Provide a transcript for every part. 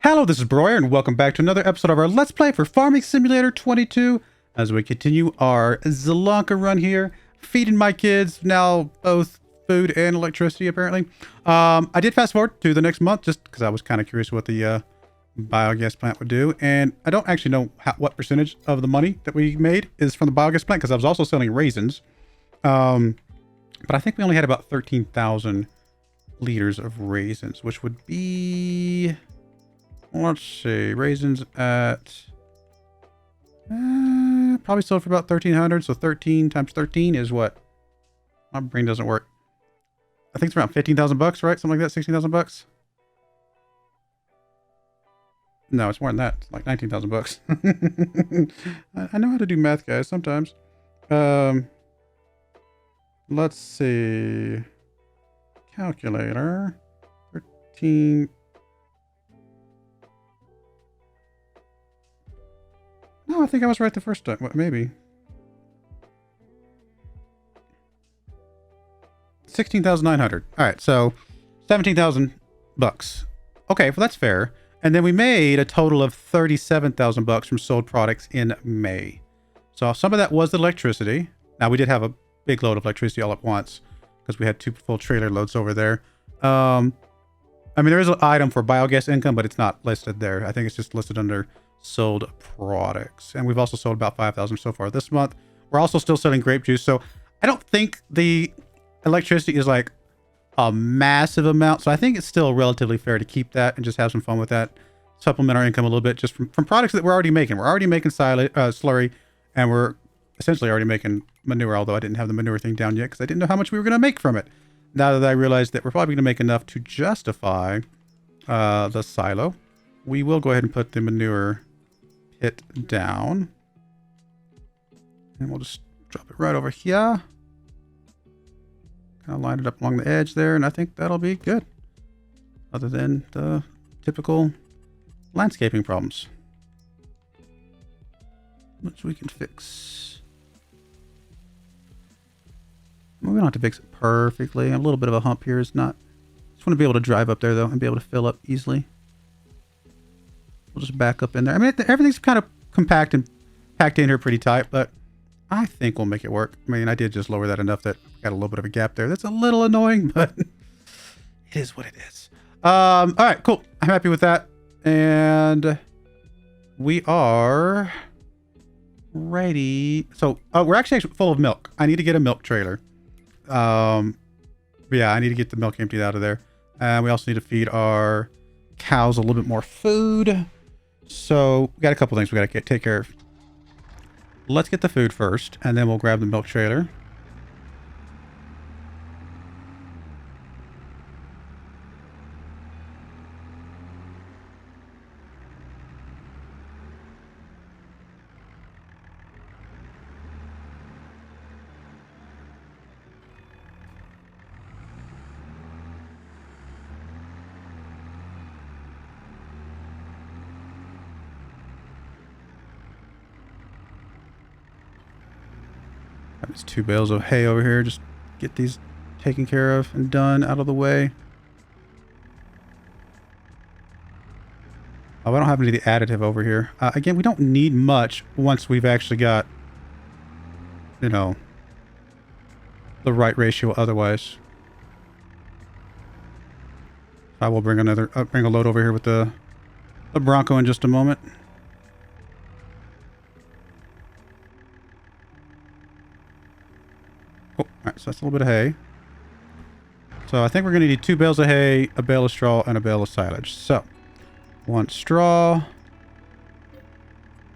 Hello, this is Broyar, and welcome back to another episode of our Let's Play for Farming Simulator 22, as we continue our Zielonka run here, feeding my kids, now both food and electricity, apparently. I did fast forward to the next month, just because I was kind of curious what the biogas plant would do, and I don't actually know what percentage of the money that we made is from the biogas plant, because I was also selling raisins. But I think we only had about 13,000 liters of raisins, which would be... Let's see, raisins at probably sold for about 1,300. So 13 times 13 is what? My brain doesn't work. I think it's around 15,000 bucks, right? Something like that, 16,000 bucks. No, it's more than that. It's like 19,000 bucks. I know how to do math, guys, sometimes. Let's see. Calculator. 13. No, I think I was right the first time. What, maybe. 16,900. All right, so 17,000 bucks. Okay, well that's fair. And then we made a total of 37,000 bucks from sold products in May. So some of that was the electricity. Now we did have a big load of electricity all at once because we had 2 full trailer loads over there. I mean, there is an item for biogas income, but it's not listed there. I think it's just listed under sold products, and we've also sold about 5,000 so far this month. We're also still selling grape juice, so I don't think the electricity is like a massive amount, so I think it's still relatively fair to keep that and just have some fun with that, supplement our income a little bit just from products that we're already making. We're already making slurry, and we're essentially already making manure, although I didn't have the manure thing down yet because I didn't know how much we were going to make from it. Now that I realized that we're probably going to make enough to justify the silo, we will go ahead and put the manure pit down, and we'll just drop it right over here. Kind of line it up along the edge there, and I think that'll be good, other than the typical landscaping problems, which we can fix. We don't have to fix it perfectly. A little bit of a hump here is not... Just want to be able to drive up there though and be able to fill up easily. We'll just back up in there. I mean, everything's kind of compact and packed in here pretty tight, but I think we'll make it work. I mean, I did just lower that enough that got a little bit of a gap there. That's a little annoying, but it is what it is. All right, cool. I'm happy with that. And we are ready. So we're actually full of milk. I need to get a milk trailer. Yeah, I need to get the milk emptied out of there. And we also need to feed our cows a little bit more food. So we got a couple things we got to take care of. Let's get the food first, and then we'll grab the milk trailer. There's 2 bales of hay over here. Just get these taken care of and done, out of the way. Oh, I don't have any of the additive over here. Again, we don't need much once we've actually got, you know, the right ratio otherwise. I will bring bring a load over here with the Bronco in just a moment. Oh, alright, so that's a little bit of hay. So I think we're going to need 2 bales of hay, a bale of straw, and a bale of silage. So, 1 straw,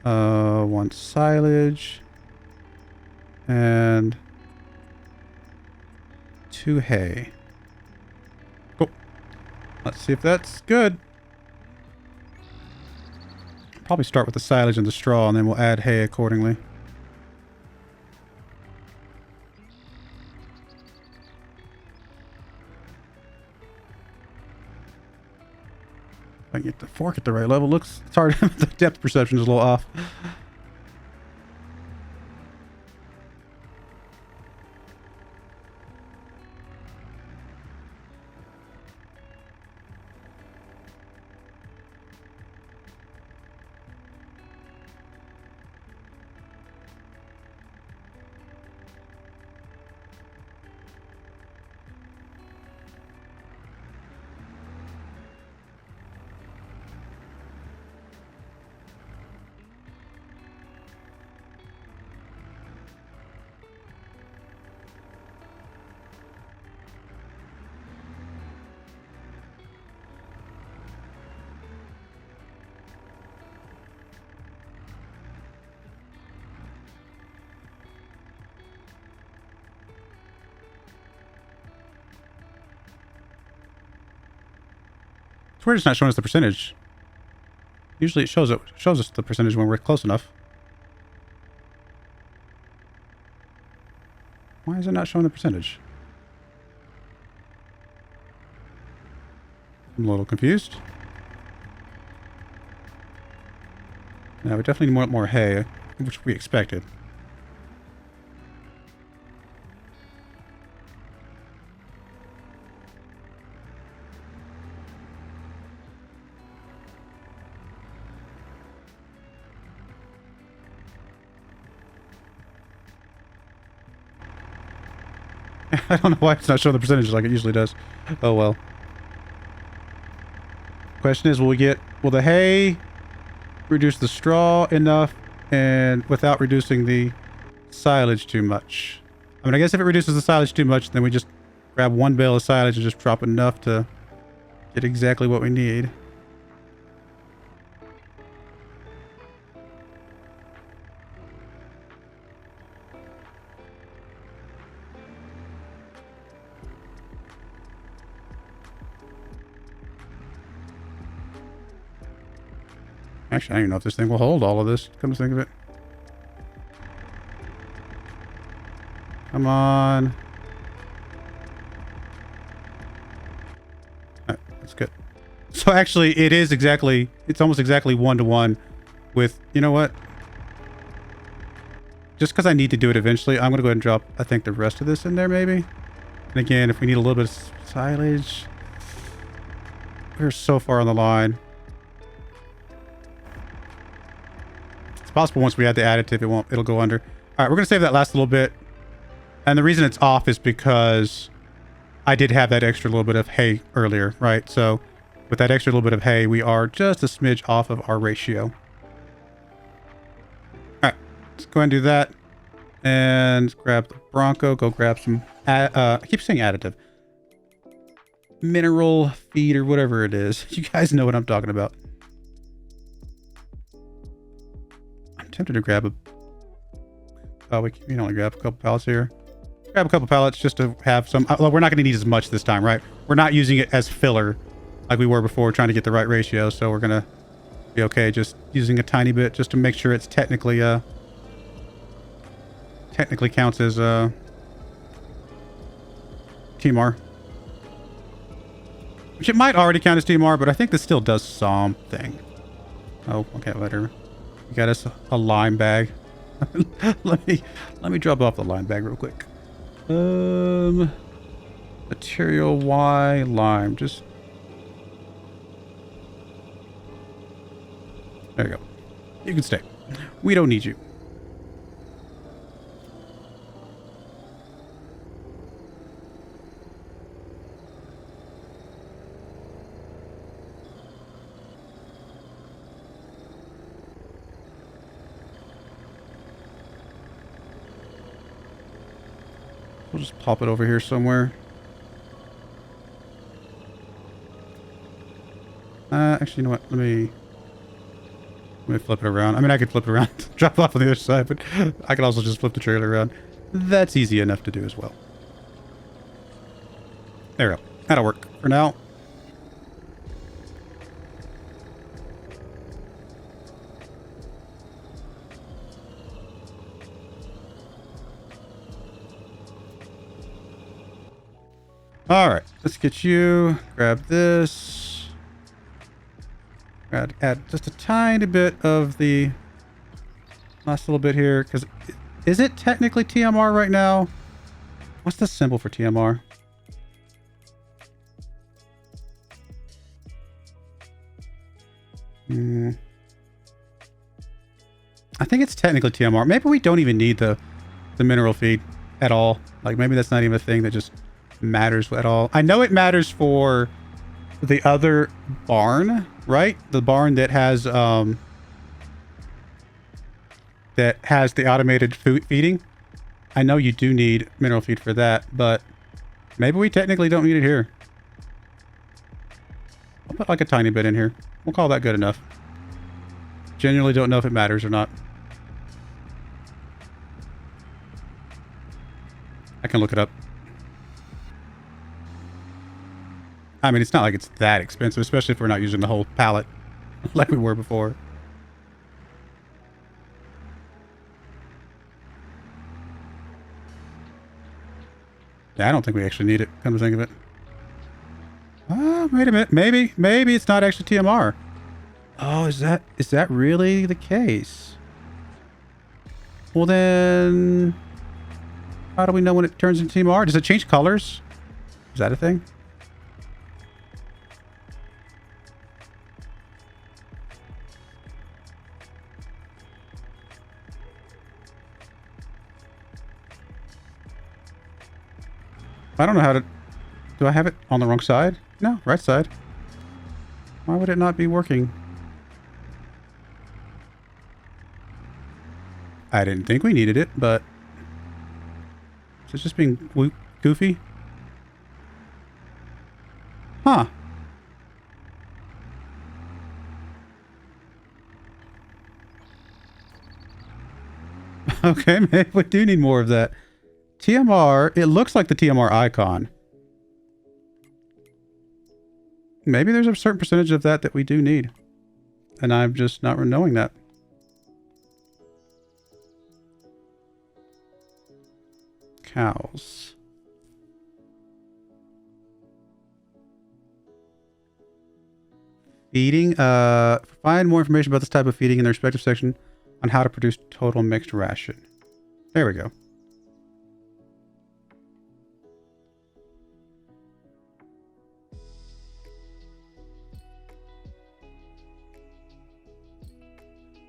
1 silage, and 2 hay. Cool. Let's see if that's good. Probably start with the silage and the straw, and then we'll add hay accordingly. I can get the fork at the right level. It's hard. The depth perception is a little off. It's weird it's not showing us the percentage. Usually it shows us the percentage when we're close enough. Why is it not showing the percentage? I'm a little confused. Now we definitely need more hay, which we expected. I don't know why it's not showing the percentages like it usually does. Oh well. Question is, will the hay reduce the straw enough and without reducing the silage too much? I mean, I guess if it reduces the silage too much, then we just grab one bale of silage and just drop enough to get exactly what we need. Actually, I don't even know if this thing will hold all of this, come to think of it. Come on. Alright, that's good. So actually, it's almost exactly 1-to-1 with, you know what? Just because I need to do it eventually, I'm going to go ahead and drop, I think, the rest of this in there, maybe. And again, if we need a little bit of silage, we're so far on the line. Possible once we add the additive, it'll go under. All right, we're gonna save that last little bit, and the reason it's off is because I did have that extra little bit of hay earlier, right? So with that extra little bit of hay, we are just a smidge off of our ratio. All right, let's go ahead and do that, and grab the Bronco. Go grab some. I keep saying additive, mineral feed or whatever it is. You guys know what I'm talking about. Tempted to grab we can only grab a couple pallets here. Grab a couple pallets just to have some. Well, we're not going to need as much this time, right? We're not using it as filler like we were before, trying to get the right ratio. So we're going to be okay just using a tiny bit just to make sure it's technically counts as TMR. Which it might already count as TMR, but I think this still does something. Oh, okay, whatever. We got us a lime bag. let me drop off the lime bag real quick. Material Y lime. Just there you go. You can stay. We don't need you. We'll just pop it over here somewhere. Actually, you know what? Let me flip it around. I mean, I could flip it around, drop off on the other side, but I could also just flip the trailer around. That's easy enough to do as well. There we go. That'll work for now. All right, let's get you. Grab this. Add just a tiny bit of the last little bit here, because is it technically TMR right now? What's the symbol for TMR? I think it's technically TMR. Maybe we don't even need the mineral feed at all. Like maybe that's not even a thing that just matters at all. I know it matters for the other barn, right? The barn that has the automated food feeding. I know you do need mineral feed for that, but maybe we technically don't need it here. I'll put like a tiny bit in here. We'll call that good enough. Genuinely don't know if it matters or not. I can look it up. I mean, it's not like it's that expensive, especially if we're not using the whole pallet like we were before. Yeah, I don't think we actually need it, come to think of it. Oh, wait a minute. Maybe it's not actually TMR. Oh, is that really the case? Well, then how do we know when it turns into TMR? Does it change colors? Is that a thing? I don't know how to... Do I have it on the wrong side? No, right side. Why would it not be working? I didn't think we needed it, but... Is it just being goofy? Huh. Okay, maybe we do need more of that. TMR, it looks like the TMR icon. Maybe there's a certain percentage of that we do need. And I'm just not knowing that. Cows. Feeding. Find more information about this type of feeding in the respective section on how to produce total mixed ration. There we go.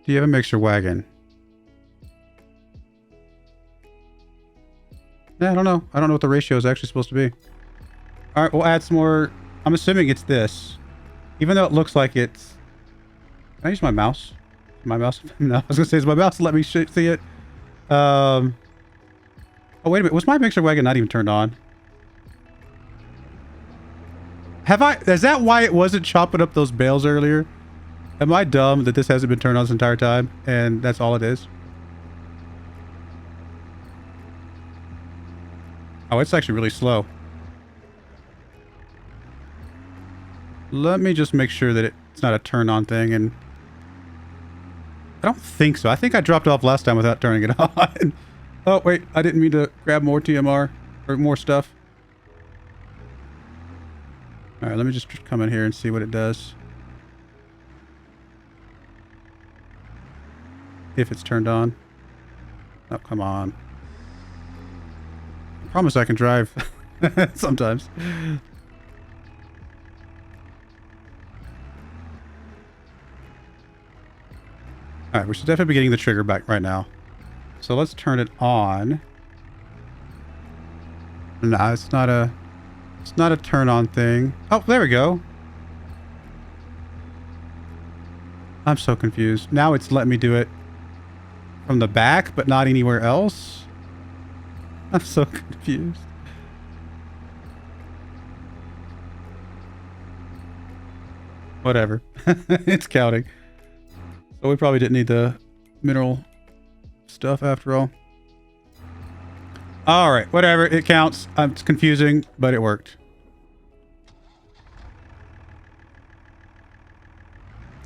Do you have a mixer wagon? Yeah, I don't know. I don't know what the ratio is actually supposed to be. All right, we'll add some more. I'm assuming it's this. Even though it looks like it's... Can I use my mouse? My mouse? No, I was going to say, is my mouse let me see it? Oh, wait a minute. Was my mixer wagon not even turned on? Have I... Is that why it wasn't chopping up those bales earlier? Am I dumb that this hasn't been turned on this entire time? And that's all it is? Oh, it's actually really slow. Let me just make sure that it's not a turn on thing. And I don't think so. I think I dropped off last time without turning it on. Oh, wait. I didn't mean to grab more TMR or more stuff. All right, let me just come in here and see what it does. If it's turned on. Oh, come on. I promise I can drive sometimes. Alright, we should definitely be getting the trigger back right now. So let's turn it on. Nah, it's not a turn on thing. Oh, there we go. I'm so confused. Now it's letting me do it from the back, but not anywhere else. I'm so confused. Whatever. It's counting. So we probably didn't need the mineral stuff after all. Alright, whatever. It counts. It's confusing, but it worked.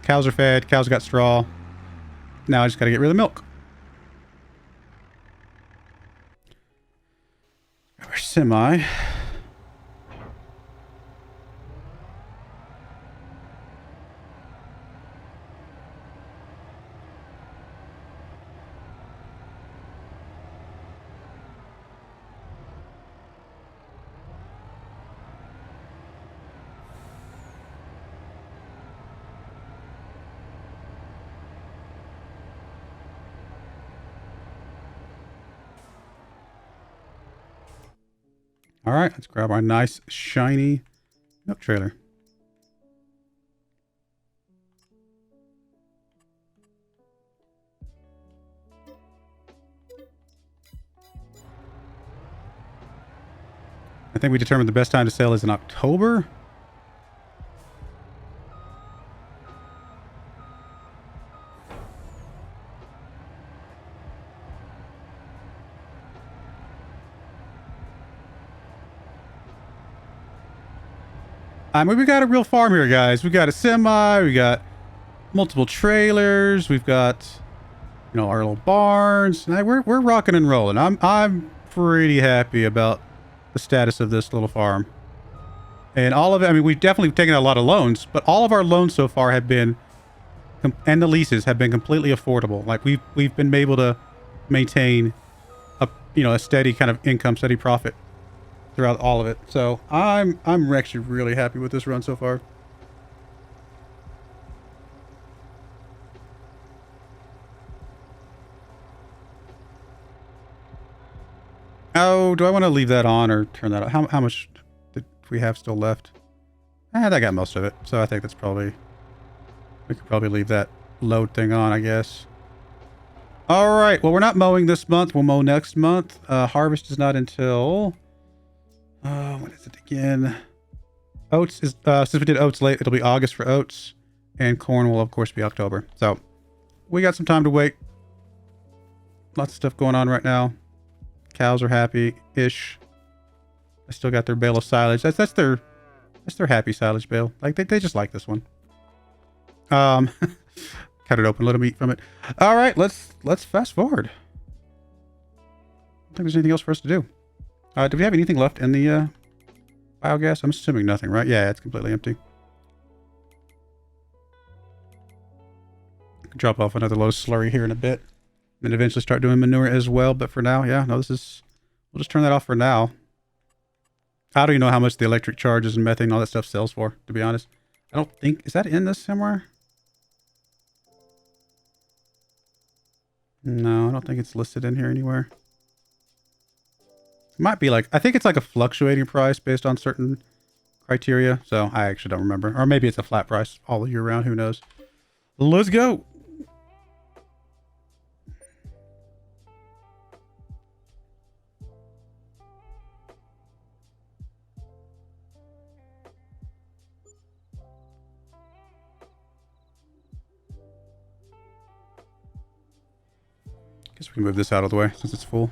Cows are fed. Cows got straw. Now I just gotta get rid of the milk. Our semi. All right, let's grab our nice, shiny milk trailer. I think we determined the best time to sell is in October. I mean, we got a real farm here, guys. We got a semi. We got multiple trailers. We've got, you know, our little barns. We're rocking and rolling. I'm pretty happy about the status of this little farm. And all of it, I mean, we've definitely taken out a lot of loans, but all of our loans so far have been, and the leases have been completely affordable. Like we've been able to maintain a, you know, a steady kind of income, steady profit throughout all of it. So I'm actually really happy with this run so far. Oh, do I want to leave that on or turn that on? How much did we have still left? That got most of it. So I think that's probably, we could probably leave that load thing on, I guess. All right. Well, we're not mowing this month. We'll mow next month. Harvest is not until, what is it again? Oats is, since we did oats late, it'll be August for oats, and corn will of course be October. So we got some time to wait. Lots of stuff going on right now. Cows are happy-ish. I still got their bale of silage. That's their happy silage bale. Like they just like this one. Cut it open, let them eat from it. All right, let's fast forward. I don't think there's anything else for us to do. Do we have anything left in the biogas? I'm assuming nothing, right? Yeah, it's completely empty. Drop off another load of slurry here in a bit. And eventually start doing manure as well. But for now, yeah, no, we'll just turn that off for now. I don't even know how much the electric charges and methane and all that stuff sells for, to be honest. I don't think, is that in this somewhere? No, I don't think it's listed in here anywhere. It might be like, I think it's like a fluctuating price based on certain criteria. So I actually don't remember. Or maybe it's a flat price all year round. Who knows? Let's go. Guess we can move this out of the way since it's full.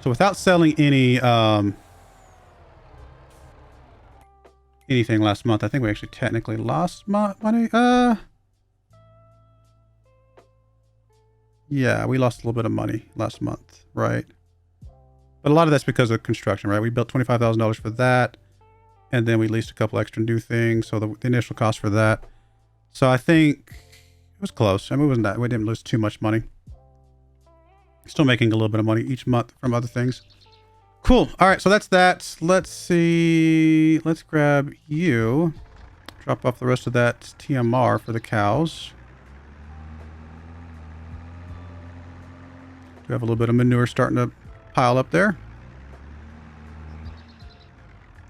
So without selling any anything last month, I think we actually technically lost money. Yeah, we lost a little bit of money last month, right? But a lot of that's because of construction, right? We built $25,000 for that, and then we leased a couple extra new things. So the initial cost for that. So I think it was close. I mean, it wasn't that, we didn't lose too much money. Still making a little bit of money each month from other things. Cool. All right, so that's that. Let's see. Let's grab you. Drop off the rest of that TMR for the cows. We have a little bit of manure starting to pile up there.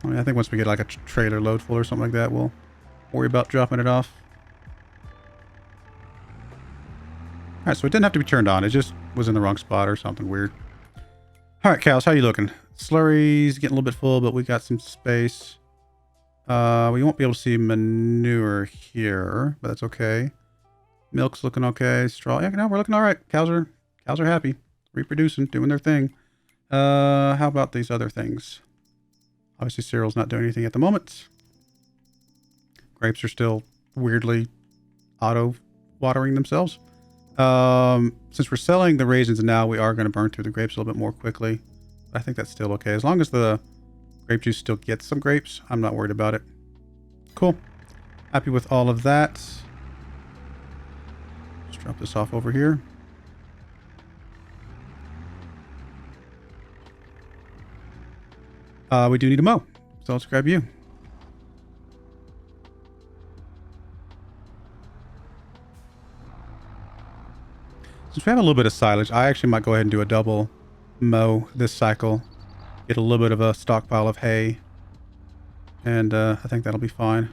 I mean, I think once we get like a trailer load full or something like that, we'll worry about dropping it off. All right, so it didn't have to be turned on. It just was in the wrong spot or something weird. All right, cows, how you looking? Slurry's getting a little bit full, but we got some space. We won't be able to see manure here, but that's okay. Milk's looking okay. Straw, yeah, no, we're looking all right. Cows are happy, reproducing, doing their thing. How about these other things? Obviously, cereal's not doing anything at the moment. Grapes are still weirdly auto watering themselves. Since we're selling the raisins now, we are going to burn through the grapes a little bit more quickly. I think that's still okay. As long as the grape juice still gets some grapes, I'm not worried about it. Cool. Happy with all of that. Let's drop this off over here. We do need a mow, so let's grab you. Since we have a little bit of silage, I actually might go ahead and do a double mow this cycle. Get a little bit of a stockpile of hay. And I think that'll be fine.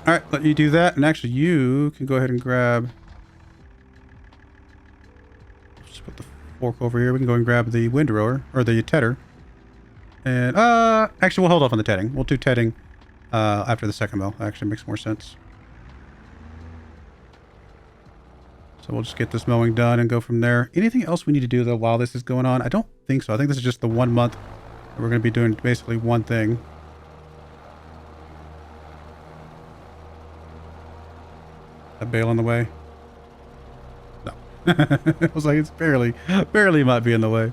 All right, let you do that. And actually, you can go ahead and grab... Just put the fork over here. We can go and grab the windrower, or the tedder. And, actually, we'll hold off on the tedding. We'll do tedding after the second mill. Actually makes more sense. So we'll just get this mowing done and go from there. Anything else we need to do, though, while this is going on? I don't think so. I think this is just the 1 month that we're going to be doing basically one thing. A bale on the way? No. I was like, it's barely might be in the way.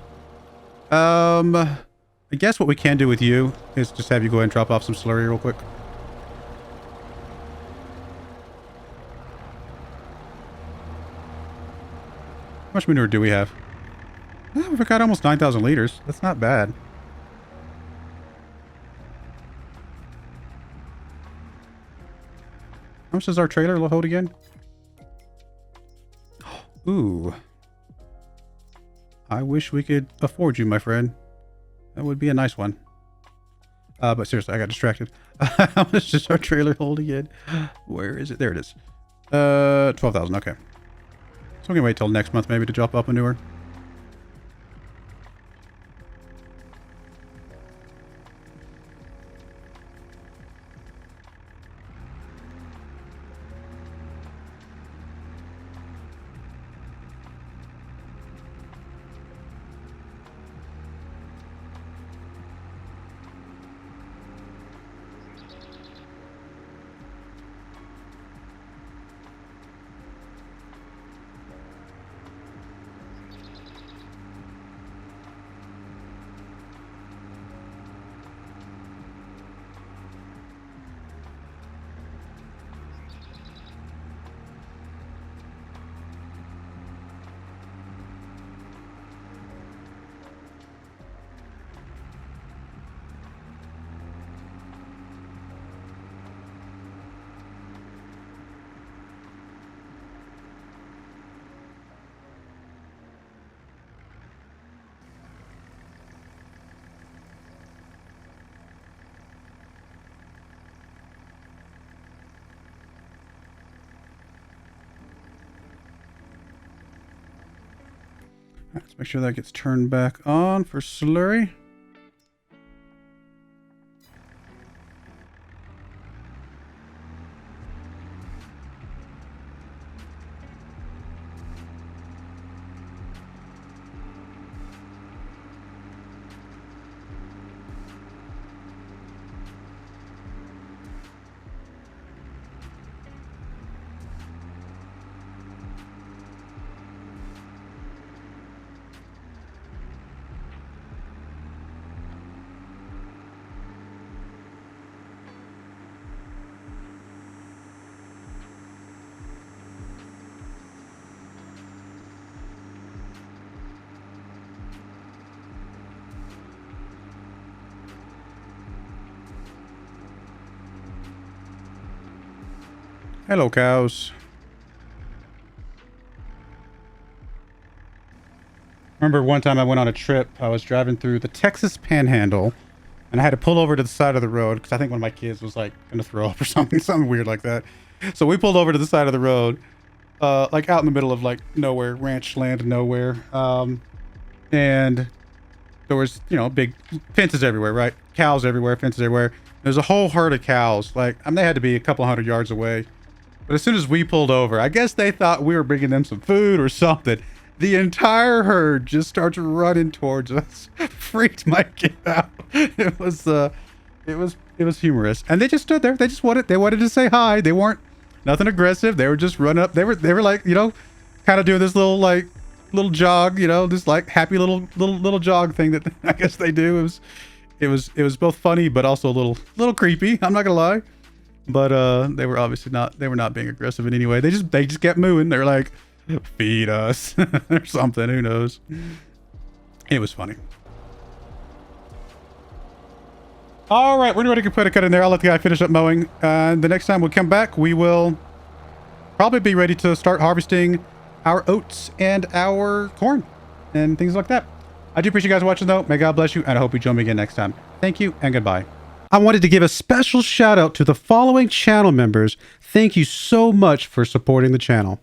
I guess what we can do with you is just have you go ahead and drop off some slurry real quick. How much manure do we have? Oh, we've got almost 9,000 liters. That's not bad. How much does our trailer hold again? Ooh. I wish we could afford you, my friend. That would be a nice one. But seriously, I got distracted. How much does our trailer hold again? Where is it? There it is. 12,000. Okay. So we can wait till next month maybe to drop off manure. Let's make sure that gets turned back on for slurry. Hello, cows. Remember one time I went on a trip. I was driving through the Texas Panhandle, and I had to pull over to the side of the road because I think one of my kids was like going to throw up or something weird like that. So we pulled over to the side of the road, like out in the middle of like nowhere, ranch land, nowhere. And there was, you know, big fences everywhere, right? Cows everywhere, fences everywhere. There's a whole herd of cows. Like, I mean, they had to be a couple hundred yards away. But as soon as we pulled over, I guess they thought we were bringing them some food or something. The entire herd just starts running towards us. Freaked my kid out. It was humorous. And they just stood there. They wanted to say hi. They weren't nothing aggressive. They were just running up. They were like, you know, kind of doing this little jog, you know, this like happy little jog thing that I guess they do. It was both funny but also a little creepy. I'm not gonna lie. But they were obviously not being aggressive in any way. They just kept moving. They're like, feed us or something, who knows. It was funny. All right, we're ready to put a cut in there. I'll let the guy finish up mowing, and the next time we come back we will probably be ready to start harvesting our oats and our corn and things like that. I do appreciate you guys watching though. May God bless you, and I hope you join me again next time. Thank you and goodbye. I wanted to give a special shout out to the following channel members. Thank you so much for supporting the channel.